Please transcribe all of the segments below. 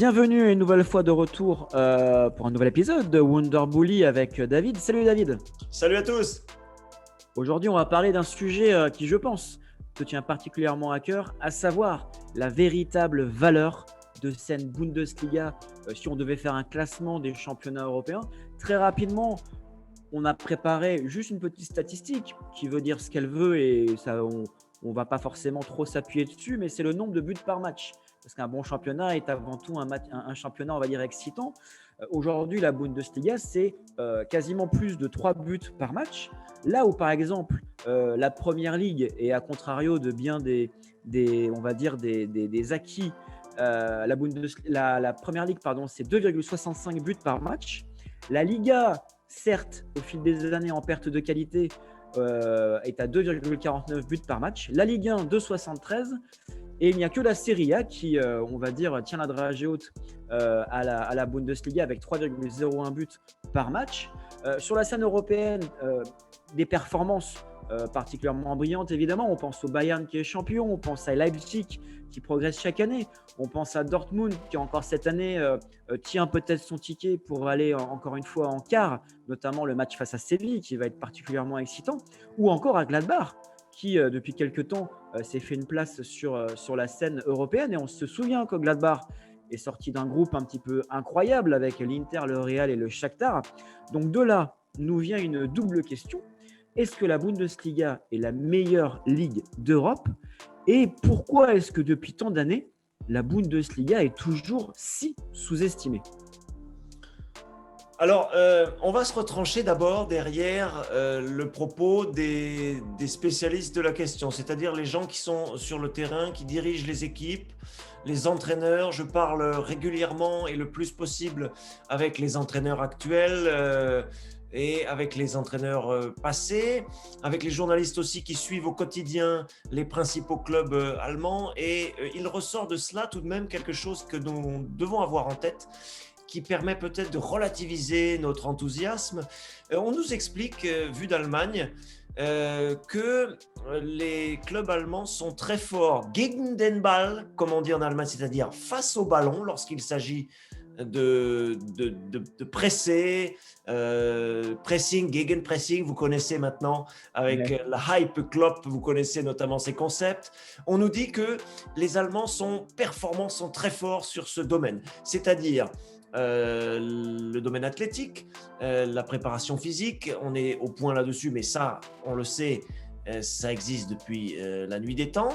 Bienvenue une nouvelle fois de retour pour un nouvel épisode de Wonder Bully avec David. Salut David. Salut à tous. Aujourd'hui, on va parler d'un sujet qui, je pense, te tient particulièrement à cœur, à savoir la véritable valeur de cette Bundesliga. Si on devait faire un classement des championnats européens, très rapidement, on a préparé juste une petite statistique qui veut dire ce qu'elle veut et ça, on ne va pas forcément trop s'appuyer dessus, mais c'est le nombre de buts par match. Parce qu'un bon championnat est avant tout un championnat, on va dire, excitant. Aujourd'hui, la Bundesliga, c'est quasiment plus de 3 buts par match. Là où, par exemple, la Première Ligue est à contrario de bien on va dire des acquis, la Première Ligue, pardon, c'est 2,65 buts par match. La Liga, certes, au fil des années en perte de qualité, est à 2,49 buts par match. La Ligue 1, 2,73. Et il n'y a que la Serie A qui, on va dire, tient la dragée haute à la Bundesliga avec 3,01 buts par match. Sur la scène européenne, des performances particulièrement brillantes, évidemment. On pense au Bayern qui est champion, on pense à Leipzig qui progresse chaque année, on pense à Dortmund qui encore cette année tient peut-être son ticket pour aller encore une fois en quart, notamment le match face à Séville qui va être particulièrement excitant, ou encore à Gladbach qui, depuis quelques temps, s'est fait une place sur la scène européenne. Et on se souvient que Gladbach est sorti d'un groupe un petit peu incroyable avec l'Inter, le Real et le Shakhtar. Donc de là, nous vient une double question. Est-ce que la Bundesliga est la meilleure ligue d'Europe? Et pourquoi est-ce que depuis tant d'années, la Bundesliga est toujours si sous-estimée? Alors, on va se retrancher d'abord derrière le propos des spécialistes de la question, c'est-à-dire les gens qui sont sur le terrain, qui dirigent les équipes, les entraîneurs. Je parle régulièrement et le plus possible avec les entraîneurs actuels et avec les entraîneurs passés, avec les journalistes aussi qui suivent au quotidien les principaux clubs allemands. Et il ressort de cela tout de même quelque chose que nous devons avoir en tête, qui permet peut-être de relativiser notre enthousiasme. On nous explique, vu d'Allemagne, que les clubs allemands sont très forts gegen den Ball, comme on dit en Allemagne, c'est-à-dire face au ballon lorsqu'il s'agit de presser, pressing, gegenpressing, vous connaissez maintenant avec la Hype Klopp, vous connaissez notamment ces concepts. On nous dit que les Allemands sont performants, sont très forts sur ce domaine, c'est-à-dire le domaine athlétique, la préparation physique, on est au point là-dessus, mais ça, on le sait, ça existe depuis la nuit des temps.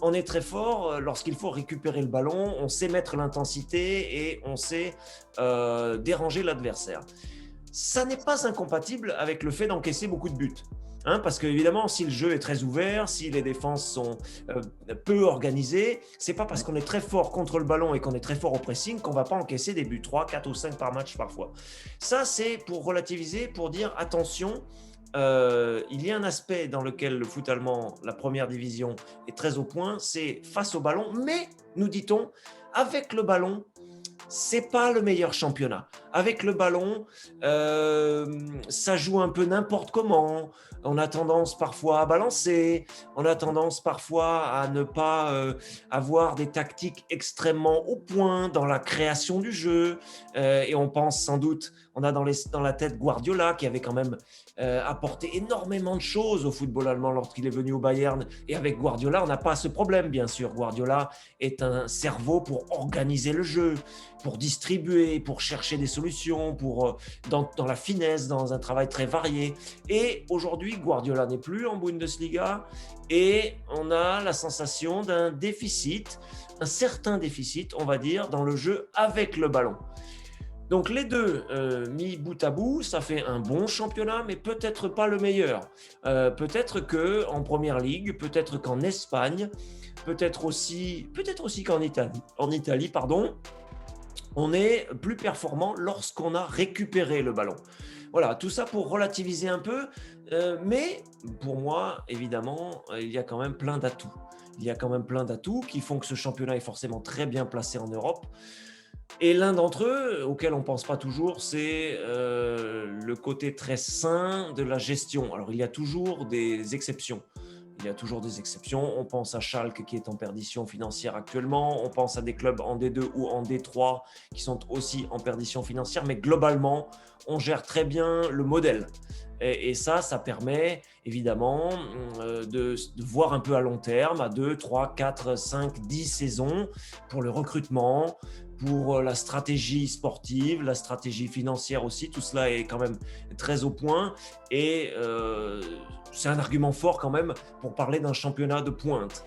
On est très fort lorsqu'il faut récupérer le ballon, on sait mettre l'intensité et on sait déranger l'adversaire. Ça n'est pas incompatible avec le fait d'encaisser beaucoup de buts. Parce qu'évidemment, si le jeu est très ouvert, si les défenses sont peu organisées, c'est pas parce qu'on est très fort contre le ballon et qu'on est très fort au pressing qu'on va pas encaisser des buts, 3, 4 ou 5 par match parfois. Ça, c'est pour relativiser, pour dire attention, il y a un aspect dans lequel le foot allemand, la première division, est très au point, c'est face au ballon, mais, nous dit-on, avec le ballon, c'est pas le meilleur championnat. Avec le ballon, ça joue un peu n'importe comment. On a tendance parfois à balancer. On a tendance parfois à ne pas avoir des tactiques extrêmement au point dans la création du jeu. Et on pense sans doute, on a dans la tête Guardiola qui avait quand même apporté énormément de choses au football allemand lorsqu'il est venu au Bayern. Et avec Guardiola, on n'a pas ce problème, bien sûr. Guardiola est un cerveau pour organiser le jeu, pour distribuer, pour chercher des solutions, dans la finesse, dans un travail très varié. Et aujourd'hui, Guardiola n'est plus en Bundesliga et on a la sensation d'un déficit, un certain déficit, on va dire, dans le jeu avec le ballon. Donc les deux mis bout à bout, ça fait un bon championnat, mais peut-être pas le meilleur. Peut-être qu'en Première Ligue, peut-être qu'en Espagne, peut-être aussi qu'en Italie, on est plus performant lorsqu'on a récupéré le ballon. Voilà, tout ça pour relativiser un peu, mais pour moi, évidemment, il y a quand même plein d'atouts. Il y a quand même plein d'atouts qui font que ce championnat est forcément très bien placé en Europe. Et l'un d'entre eux, auquel on ne pense pas toujours, c'est le côté très sain de la gestion. Alors, il y a toujours des exceptions. il y a toujours des exceptions. On pense à Schalke qui est en perdition financière actuellement. On pense à des clubs en D2 ou en D3 qui sont aussi en perdition financière. Mais globalement, on gère très bien le modèle. Et ça permet évidemment de voir un peu à long terme, à 2, 3, 4, 5, 10 saisons pour le recrutement, pour la stratégie sportive, la stratégie financière aussi. Tout cela est quand même très au point et c'est un argument fort quand même pour parler d'un championnat de pointe.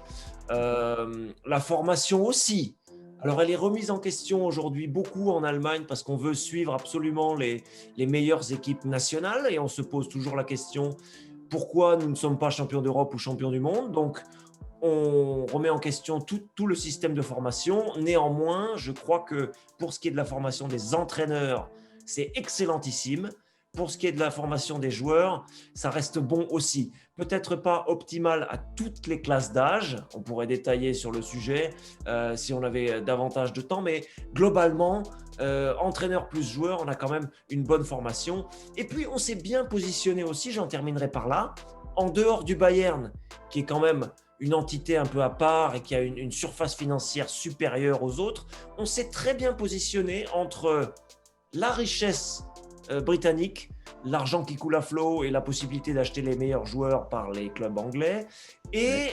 La formation aussi. Alors, elle est remise en question aujourd'hui beaucoup en Allemagne parce qu'on veut suivre absolument les meilleures équipes nationales et on se pose toujours la question pourquoi nous ne sommes pas champions d'Europe ou champions du monde. Donc, on remet en question tout le système de formation. Néanmoins, je crois que pour ce qui est de la formation des entraîneurs, c'est excellentissime. Pour ce qui est de la formation des joueurs, ça reste bon aussi. Peut-être pas optimal à toutes les classes d'âge. On pourrait détailler sur le sujet si on avait davantage de temps. Mais globalement, entraîneur plus joueur, on a quand même une bonne formation. Et puis, on s'est bien positionné aussi, j'en terminerai par là, en dehors du Bayern, qui est quand même une entité un peu à part et qui a une surface financière supérieure aux autres. On s'est très bien positionné entre la richesse britannique, l'argent qui coule à flot et la possibilité d'acheter les meilleurs joueurs par les clubs anglais et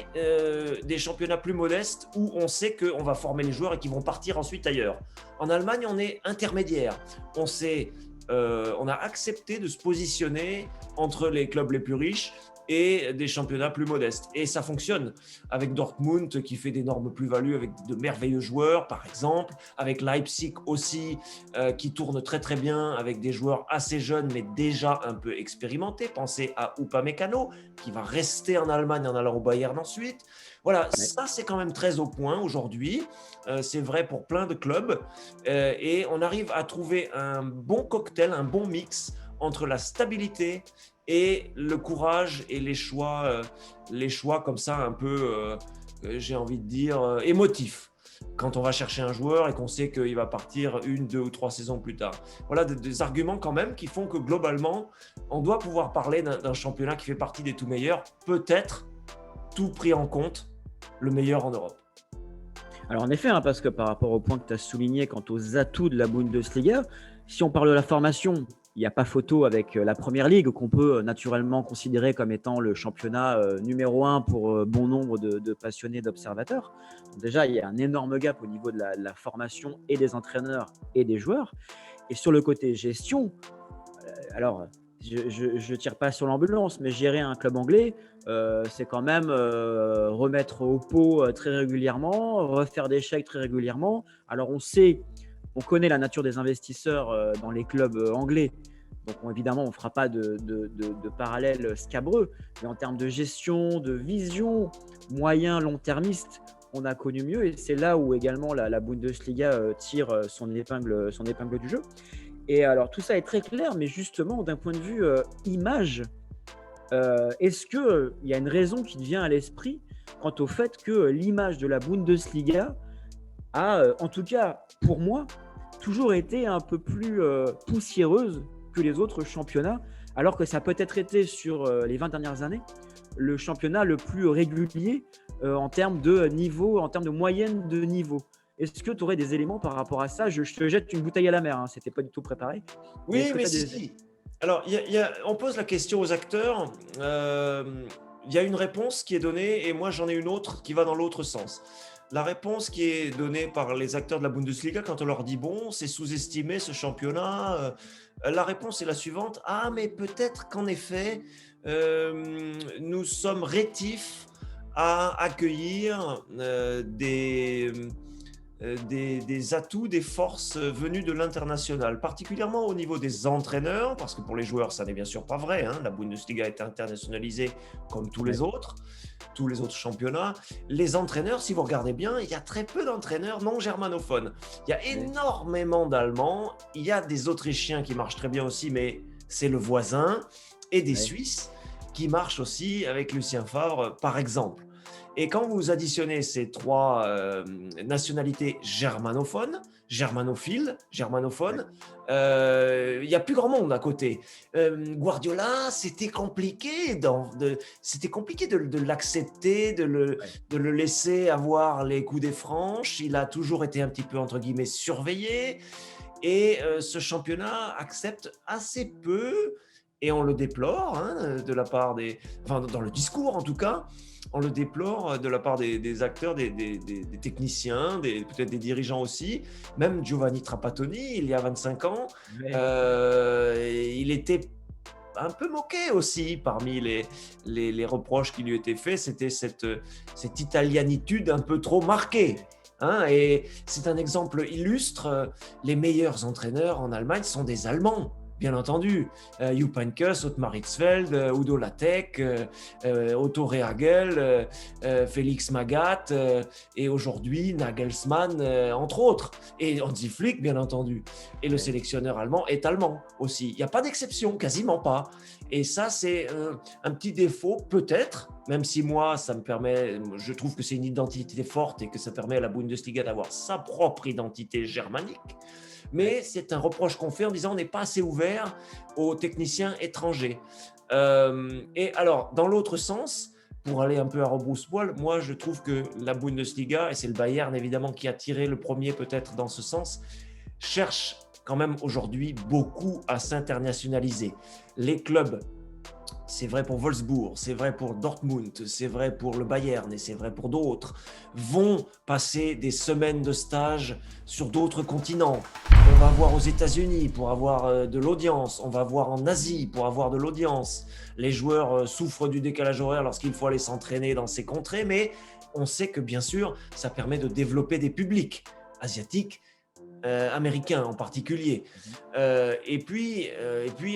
des championnats plus modestes où on sait qu'on va former les joueurs et qu'ils vont partir ensuite ailleurs. En Allemagne, on est intermédiaire. On a accepté de se positionner entre les clubs les plus riches et des championnats plus modestes. Et ça fonctionne avec Dortmund qui fait d'énormes plus-values avec de merveilleux joueurs, par exemple, avec Leipzig aussi qui tourne très très bien avec des joueurs assez jeunes mais déjà un peu expérimentés. Pensez à Upamecano qui va rester en Allemagne en allant au Bayern ensuite. Voilà, ça c'est quand même très au point aujourd'hui. C'est vrai pour plein de clubs et on arrive à trouver un bon cocktail, un bon mix entre la stabilité et le courage et les choix comme ça un peu, j'ai envie de dire, émotifs. Quand on va chercher un joueur et qu'on sait qu'il va partir 1, 2 ou 3 saisons plus tard. Voilà des arguments quand même qui font que globalement, on doit pouvoir parler d'un championnat qui fait partie des tout meilleurs, peut-être tout pris en compte, le meilleur en Europe. Alors en effet, parce que par rapport au point que tu as souligné quant aux atouts de la Bundesliga, si on parle de la formation, il n'y a pas photo avec la Première Ligue qu'on peut naturellement considérer comme étant le championnat numéro 1 pour bon nombre de passionnés, d'observateurs. Donc déjà, il y a un énorme gap au niveau de la formation et des entraîneurs et des joueurs. Et sur le côté gestion, alors je ne tire pas sur l'ambulance, mais gérer un club anglais, c'est quand même remettre au pot très régulièrement, refaire des chèques très régulièrement. Alors on connaît la nature des investisseurs dans les clubs anglais. Donc évidemment, on ne fera pas de parallèle scabreux. Mais en termes de gestion, de vision, moyen, long-termiste, on a connu mieux. Et c'est là où également la Bundesliga tire son épingle du jeu. Et alors, tout ça est très clair, mais justement, d'un point de vue image, est-ce qu'il y a une raison qui te vient à l'esprit quant au fait que l'image de la Bundesliga a, en tout cas pour moi, toujours été un peu plus poussiéreuse que les autres championnats, alors que ça a peut-être été sur les 20 dernières années le championnat le plus régulier en termes de niveau, en termes de moyenne de niveau. Est-ce que tu aurais des éléments par rapport à ça ? Je te jette une bouteille à la mer, c'était pas du tout préparé. Oui, mais si. Alors, on pose la question aux acteurs. Il y a une réponse qui est donnée et moi j'en ai une autre qui va dans l'autre sens. La réponse qui est donnée par les acteurs de la Bundesliga quand on leur dit bon, c'est sous-estimé ce championnat, la réponse est la suivante: ah mais peut-être qu'en effet nous sommes rétifs à accueillir des atouts, des forces venues de l'international, particulièrement au niveau des entraîneurs, parce que pour les joueurs, ça n'est bien sûr pas vrai. La Bundesliga est internationalisée comme tous les autres championnats. Les entraîneurs, si vous regardez bien, il y a très peu d'entraîneurs non germanophones. Il y a énormément d'Allemands, il y a des Autrichiens qui marchent très bien aussi, mais c'est le voisin, et des Suisses qui marchent aussi avec Lucien Favre, par exemple. Et quand vous additionnez ces trois nationalités germanophones, germanophone. Il n'y a plus grand monde à côté. Guardiola, c'était compliqué, de l'accepter, de le laisser avoir les coups des franches. Il a toujours été un petit peu, entre guillemets, surveillé. Et ce championnat accepte assez peu, et on le déplore, hein, de la part enfin, dans le discours en tout cas, on le déplore de la part des acteurs, des techniciens, peut-être des dirigeants aussi. Même Giovanni Trapattoni, il y a 25 ans, il était un peu moqué aussi parmi les reproches qui lui étaient faits. C'était cette italianitude un peu trop marquée. Hein, et c'est un exemple illustre. Les meilleurs entraîneurs en Allemagne sont des Allemands, bien entendu. Jupp Heynckes, Ottmar Hitzfeld, Udo Lattek, Otto Rehhagel, Félix Magath, et aujourd'hui Nagelsmann, entre autres. Et Hansi Flick, bien entendu. Et le sélectionneur allemand est allemand aussi. Il n'y a pas d'exception, quasiment pas. Et ça, c'est un petit défaut, peut-être, même si moi, je trouve que c'est une identité forte et que ça permet à la Bundesliga d'avoir sa propre identité germanique. Mais c'est un reproche qu'on fait en disant on n'est pas assez ouvert aux techniciens étrangers. Et alors, dans l'autre sens, pour aller un peu à rebrousse-poil, moi, je trouve que la Bundesliga, et c'est le Bayern évidemment qui a tiré le premier peut-être dans ce sens, cherche quand même aujourd'hui beaucoup à s'internationaliser. Les clubs, c'est vrai pour Wolfsburg, c'est vrai pour Dortmund, c'est vrai pour le Bayern et c'est vrai pour d'autres, vont passer des semaines de stage sur d'autres continents. On va voir aux États-Unis pour avoir de l'audience, on va voir en Asie pour avoir de l'audience. Les joueurs souffrent du décalage horaire lorsqu'il faut aller s'entraîner dans ces contrées, mais on sait que bien sûr, ça permet de développer des publics asiatiques, américains en particulier. Et puis,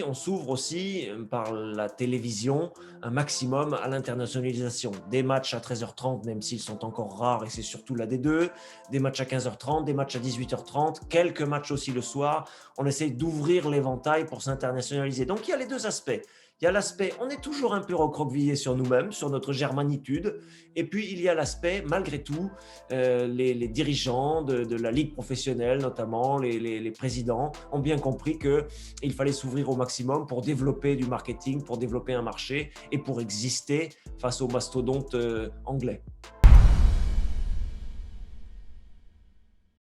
on s'ouvre aussi par la télévision un maximum à l'internationalisation. Des matchs à 13h30, même s'ils sont encore rares, et c'est surtout la D2, des matchs à 15h30, des matchs à 18h30, quelques matchs aussi le soir. On essaie d'ouvrir l'éventail pour s'internationaliser. Donc, il y a les deux aspects. Il y a l'aspect, on est toujours un peu recroquevillé sur nous-mêmes, sur notre germanitude. Et puis, il y a l'aspect, malgré tout, les dirigeants de la ligue professionnelle, notamment les présidents, ont bien compris qu'il fallait s'ouvrir au maximum pour développer du marketing, pour développer un marché et pour exister face aux mastodontes anglais.